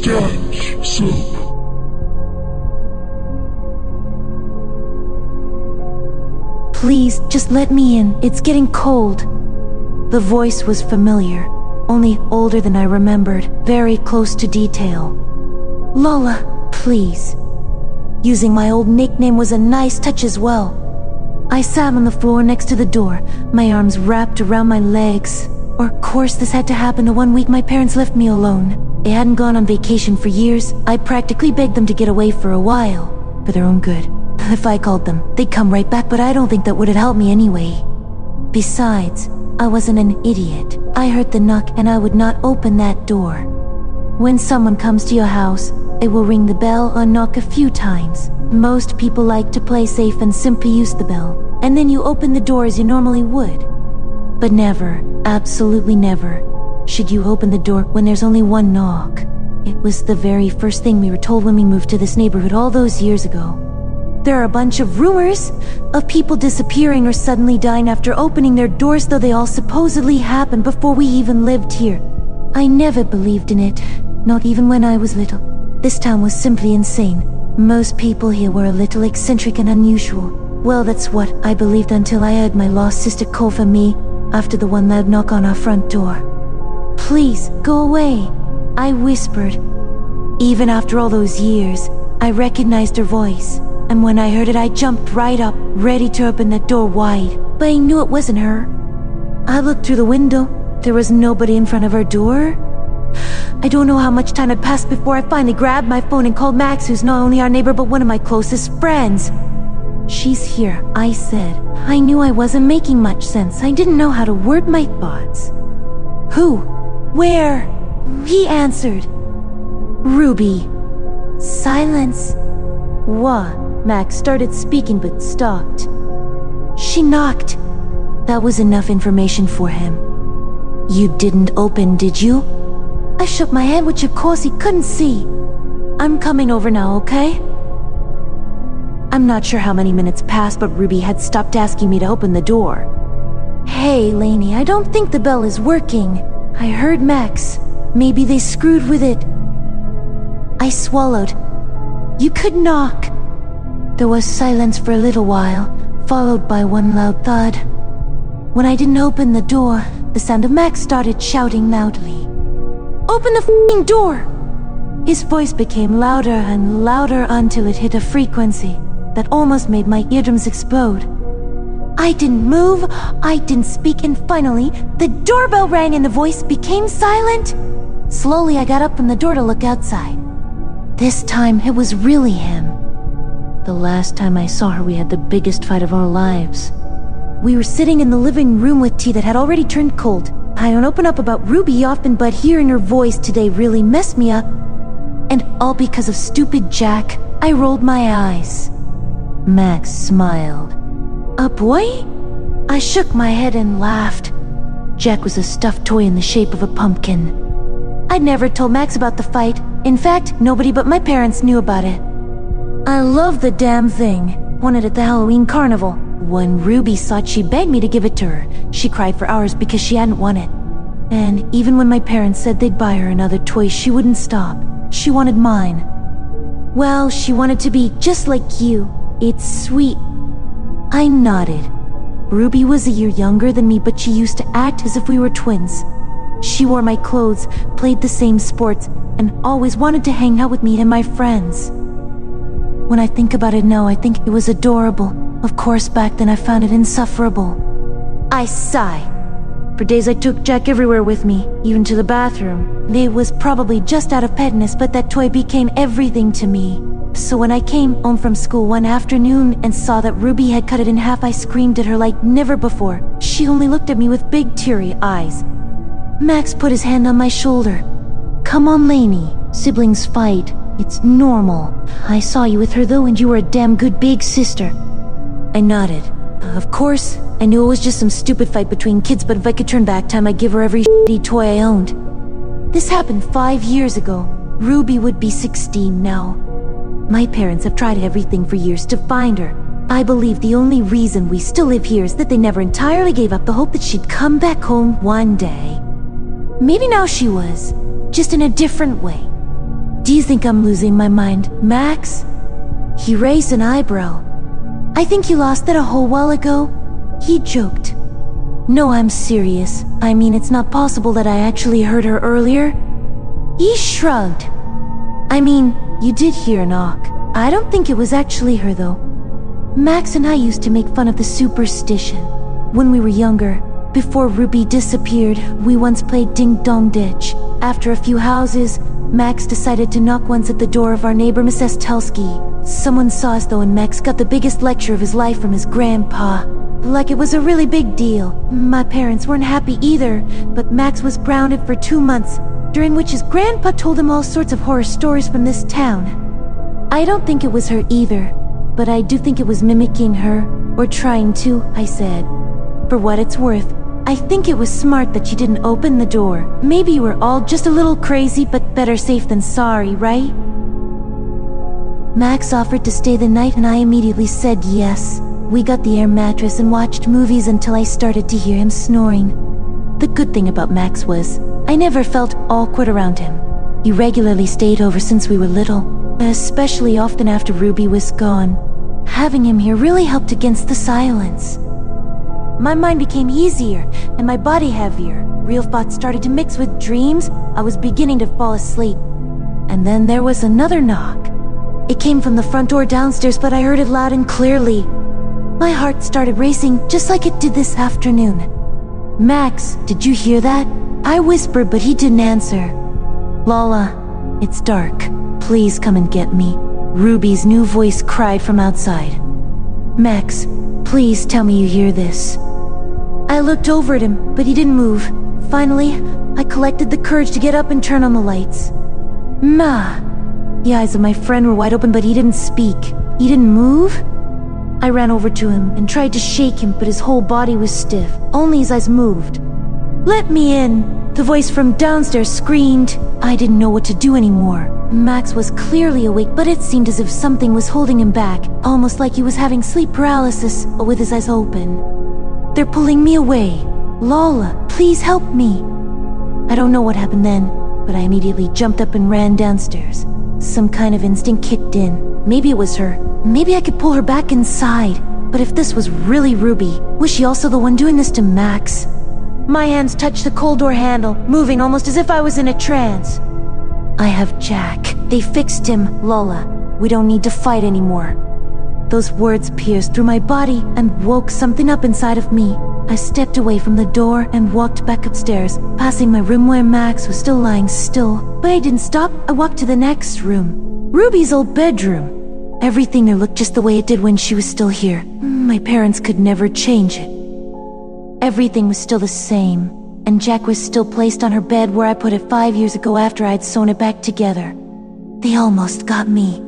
stench soup. Please, just let me in. It's getting cold. The voice was familiar, only older than I remembered, very close to detail. Lola, please. Using my old nickname was a nice touch as well. I sat on the floor next to the door, my arms wrapped around my legs. Of course this had to happen the 1 week my parents left me alone. They hadn't gone on vacation for years. I practically begged them to get away for a while, for their own good. If I called them, they'd come right back, but I don't think that would have helped me anyway. Besides, I wasn't an idiot. I heard the knock and I would not open that door. When someone comes to your house, they will ring the bell or knock a few times. Most people like to play safe and simply use the bell, and then you open the door as you normally would. But never, absolutely never, should you open the door when there's only one knock. It was the very first thing we were told when we moved to this neighborhood all those years ago. There are a bunch of rumors of people disappearing or suddenly dying after opening their doors, though they all supposedly happened before we even lived here. I never believed in it, not even when I was little. This town was simply insane. Most people here were a little eccentric and unusual. Well, that's what I believed until I heard my lost sister call for me after the one loud knock on our front door. Please, go away, I whispered. Even after all those years, I recognized her voice. And when I heard it, I jumped right up, ready to open the door wide. But I knew it wasn't her. I looked through the window. There was nobody in front of her door. I don't know how much time had passed before I finally grabbed my phone and called Max, who's not only our neighbor but one of my closest friends. She's here, I said. I knew I wasn't making much sense. I didn't know how to word my thoughts. Who? Where? He answered. Ruby. Silence. What? Max started speaking but stopped. She knocked. That was enough information for him. You didn't open, did you? I shook my head, which of course he couldn't see. I'm coming over now, okay? I'm not sure how many minutes passed, but Ruby had stopped asking me to open the door. Hey, Lainey, I don't think the bell is working. I heard Max. Maybe they screwed with it. I swallowed. You could knock. There was silence for a little while, followed by one loud thud. When I didn't open the door, the sound of Max started shouting loudly. Open the f***ing door! His voice became louder and louder until it hit a frequency that almost made my eardrums explode. I didn't move, I didn't speak, and finally, the doorbell rang and the voice became silent. Slowly, I got up from the door to look outside. This time, it was really him. The last time I saw her, we had the biggest fight of our lives. We were sitting in the living room with tea that had already turned cold. I don't open up about Ruby often, but hearing her voice today really messed me up. And all because of stupid Jack, I rolled my eyes. Max smiled. A boy? I shook my head and laughed. Jack was a stuffed toy in the shape of a pumpkin. I'd never told Max about the fight. In fact, nobody but my parents knew about it. I loved the damn thing. Wanted it at the Halloween carnival. When Ruby saw it, she begged me to give it to her. She cried for hours because she hadn't won it. And even when my parents said they'd buy her another toy, she wouldn't stop. She wanted mine. Well, she wanted to be just like you. It's sweet. I nodded. Ruby was a year younger than me, but she used to act as if we were twins. She wore my clothes, played the same sports, and always wanted to hang out with me and my friends. When I think about it now, I think it was adorable. Of course, back then I found it insufferable. I sigh. For days I took Jack everywhere with me, even to the bathroom. It was probably just out of petness, but that toy became everything to me. So when I came home from school one afternoon and saw that Ruby had cut it in half, I screamed at her like never before. She only looked at me with big teary eyes. Max put his hand on my shoulder. Come on, Lainey. Siblings fight. It's normal. I saw you with her though, and you were a damn good big sister. I nodded. Of course, I knew it was just some stupid fight between kids, but if I could turn back time, I'd give her every shitty toy I owned. This happened 5 years ago. Ruby would be 16 now. My parents have tried everything for years to find her. I believe the only reason we still live here is that they never entirely gave up the hope that she'd come back home one day. Maybe now she was, just in a different way. Do you think I'm losing my mind, Max? He raised an eyebrow. I think you lost that a whole while ago, he joked. No, I'm serious. I mean, it's not possible that I actually heard her earlier. He shrugged. I mean, you did hear a knock. I don't think it was actually her though. Max and I used to make fun of the superstition. When we were younger, before Ruby disappeared, we once played Ding Dong Ditch. After a few houses, Max decided to knock once at the door of our neighbor Miss Estelsky. Someone saw us though, and Max got the biggest lecture of his life from his grandpa. Like it was a really big deal. My parents weren't happy either, but Max was grounded for 2 months, during which his grandpa told him all sorts of horror stories from this town. I don't think it was her either, but I do think it was mimicking her, or trying to, I said. For what it's worth, I think it was smart that you didn't open the door. Maybe you were all just a little crazy, but better safe than sorry, right? Max offered to stay the night and I immediately said yes. We got the air mattress and watched movies until I started to hear him snoring. The good thing about Max was, I never felt awkward around him. He regularly stayed over since we were little, especially often after Ruby was gone. Having him here really helped against the silence. My mind became easier, and my body heavier. Real thoughts started to mix with dreams. I was beginning to fall asleep. And then there was another knock. It came from the front door downstairs, but I heard it loud and clearly. My heart started racing, just like it did this afternoon. Max, did you hear that? I whispered, but he didn't answer. Lola, it's dark. Please come and get me. Ruby's new voice cried from outside. Max, please tell me you hear this. I looked over at him, but he didn't move. Finally, I collected the courage to get up and turn on the lights. Ma! The eyes of my friend were wide open, but he didn't speak. He didn't move? I ran over to him and tried to shake him, but his whole body was stiff. Only his eyes moved. Let me in! The voice from downstairs screamed. I didn't know what to do anymore. Max was clearly awake, but it seemed as if something was holding him back, almost like he was having sleep paralysis with his eyes open. They're pulling me away. Lola, please help me. I don't know what happened then, but I immediately jumped up and ran downstairs. Some kind of instinct kicked in. Maybe it was her. Maybe I could pull her back inside. But if this was really Ruby, was she also the one doing this to Max? My hands touched the cold door handle, moving almost as if I was in a trance. I have Jack. They fixed him, Lola. We don't need to fight anymore. Those words pierced through my body and woke something up inside of me. I stepped away from the door and walked back upstairs, passing my room where Max was still lying still. But I didn't stop. I walked to the next room. Ruby's old bedroom. Everything there looked just the way it did when she was still here. My parents could never change it. Everything was still the same, and Jack was still placed on her bed where I put it 5 years ago after I'd sewn it back together. They almost got me.